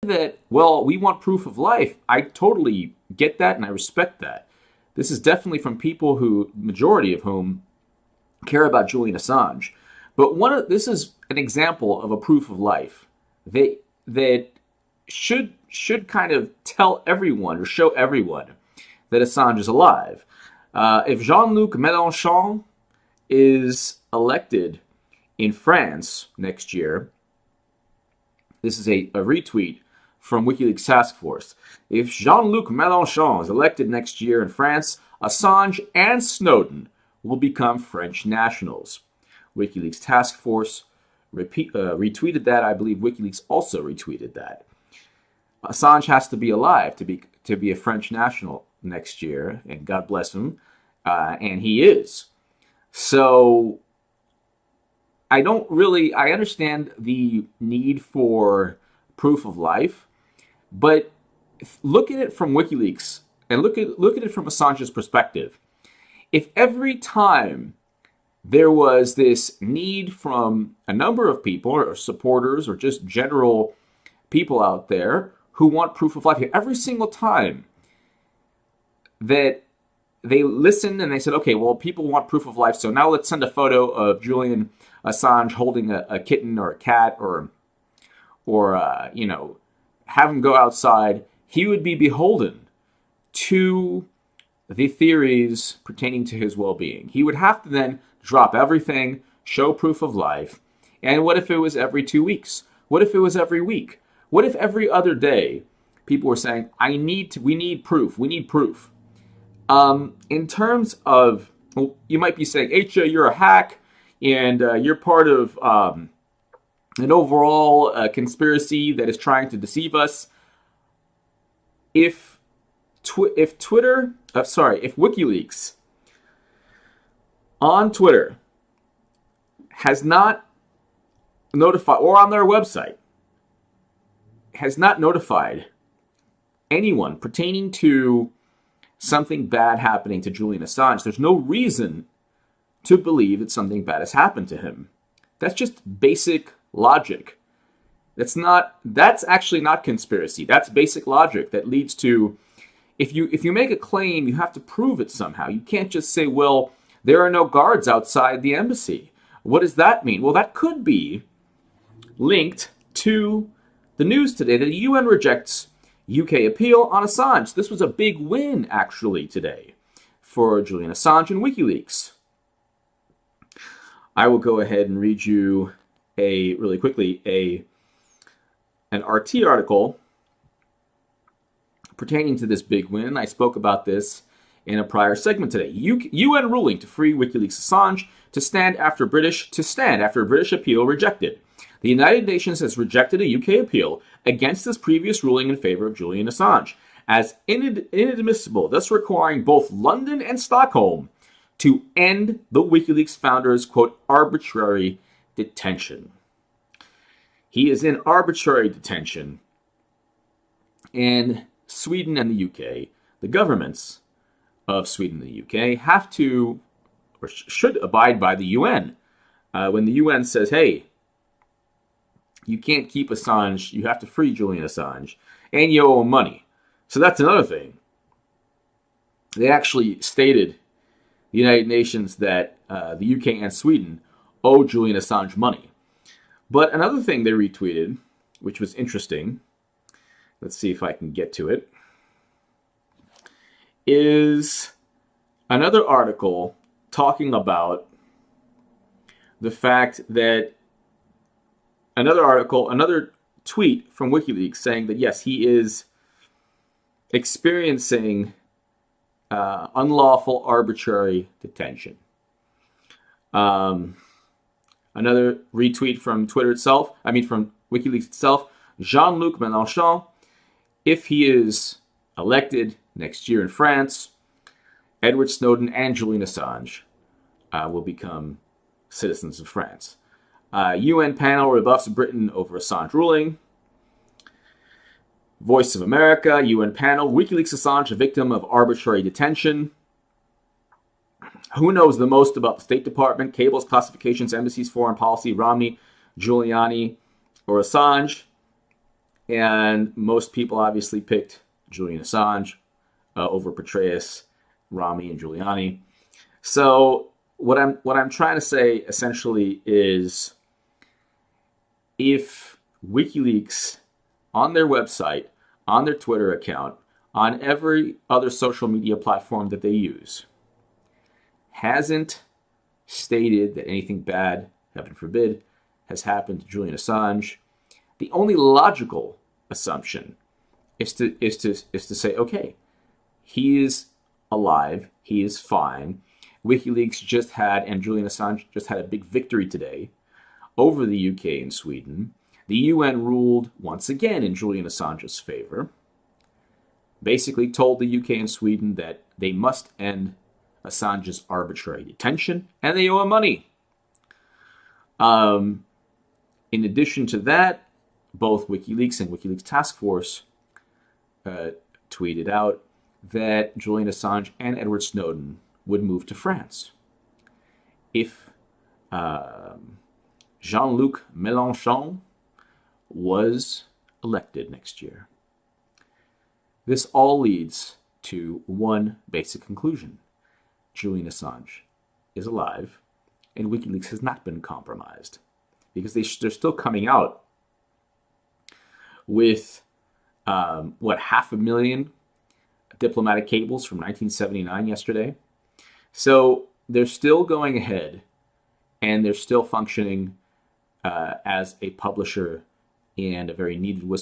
that, well, we want proof of life, I totally get that and I respect that. This is definitely from people who, majority of whom, care about Julian Assange. But this is an example of a proof of life that should kind of tell everyone or show everyone that Assange is alive. If Jean-Luc Mélenchon is elected in France next year, this is a retweet from WikiLeaks Task Force. If Jean-Luc Mélenchon is elected next year in France, Assange and Snowden will become French nationals. WikiLeaks Task Force retweeted that. I believe WikiLeaks also retweeted that. Assange has to be alive to be a French national next year, and God bless him, and he is. So I understand the need for proof of life, but look at it from WikiLeaks and look at it from Assange's perspective. If every time there was this need from a number of people or supporters or just general people out there who want proof of life, every single time that they listened and they said, okay, well, people want proof of life, so now let's send a photo of Julian Assange holding a kitten or a cat or have him go outside, he would be beholden to the theories pertaining to his well-being. He would have to then drop everything, show proof of life. And what if it was every 2 weeks? What if it was every week? What if every other day people were saying, we need proof. In terms of, well, you might be saying, HJ, you're a hack, and you're part of an overall conspiracy that is trying to deceive us. If WikiLeaks on Twitter has not notified, or on their website, has not notified anyone pertaining to something bad happening to Julian Assange, there's no reason to believe that something bad has happened to him. That's just basic logic. That's actually not conspiracy. That's basic logic that leads to, if you make a claim, you have to prove it somehow. You can't just say, well, there are no guards outside the embassy. What does that mean? Well, that could be linked to the news today that the UN rejects UK appeal on Assange. This was a big win, actually, today for Julian Assange and WikiLeaks. I will go ahead and read you really quickly an RT article pertaining to this big win. I spoke about this in a prior segment today. UN ruling to free WikiLeaks Assange to stand after British appeal rejected. The United Nations has rejected a UK appeal against this previous ruling in favor of Julian Assange as inadmissible, thus requiring both London and Stockholm to end the WikiLeaks founder's, quote, arbitrary detention. He is in arbitrary detention, and Sweden and the UK, the governments of Sweden and the UK, have to, or should abide by the UN. When the UN says, hey, you can't keep Assange, you have to free Julian Assange, and you owe him money. So that's another thing. They actually stated, the United Nations, that the UK and Sweden owe Julian Assange money. But another thing they retweeted, which was interesting, let's see if I can get to it, is another article talking about the fact that another tweet from WikiLeaks saying that, yes, he is experiencing unlawful arbitrary detention. Another retweet from Twitter itself, from WikiLeaks itself, Jean-Luc Mélenchon, if he is elected next year in France, Edward Snowden and Julian Assange will become citizens of France. UN panel rebuffs Britain over Assange ruling. Voice of America, UN panel, WikiLeaks Assange a victim of arbitrary detention. Who knows the most about the State Department, cables, classifications, embassies, foreign policy, Romney, Giuliani, or Assange? And most people obviously picked Julian Assange over Petraeus, Rami, and Giuliani. So what I'm trying to say essentially is, if WikiLeaks on their website, on their Twitter account, on every other social media platform that they use, hasn't stated that anything bad, heaven forbid, has happened to Julian Assange, the only logical assumption is to say, okay, he is alive, he is fine. WikiLeaks just had, and Julian Assange just had a big victory today over the UK and Sweden. The UN ruled once again in Julian Assange's favor, basically told the UK and Sweden that they must end Assange's arbitrary detention, and they owe him money. In addition to that, both WikiLeaks and WikiLeaks Task Force tweeted out that Julian Assange and Edward Snowden would move to France if Jean-Luc Mélenchon was elected next year. This all leads to one basic conclusion. Julian Assange is alive, and WikiLeaks has not been compromised, because they're still coming out with, 500,000 diplomatic cables from 1979 yesterday. So they're still going ahead, and they're still functioning as a publisher and a very needed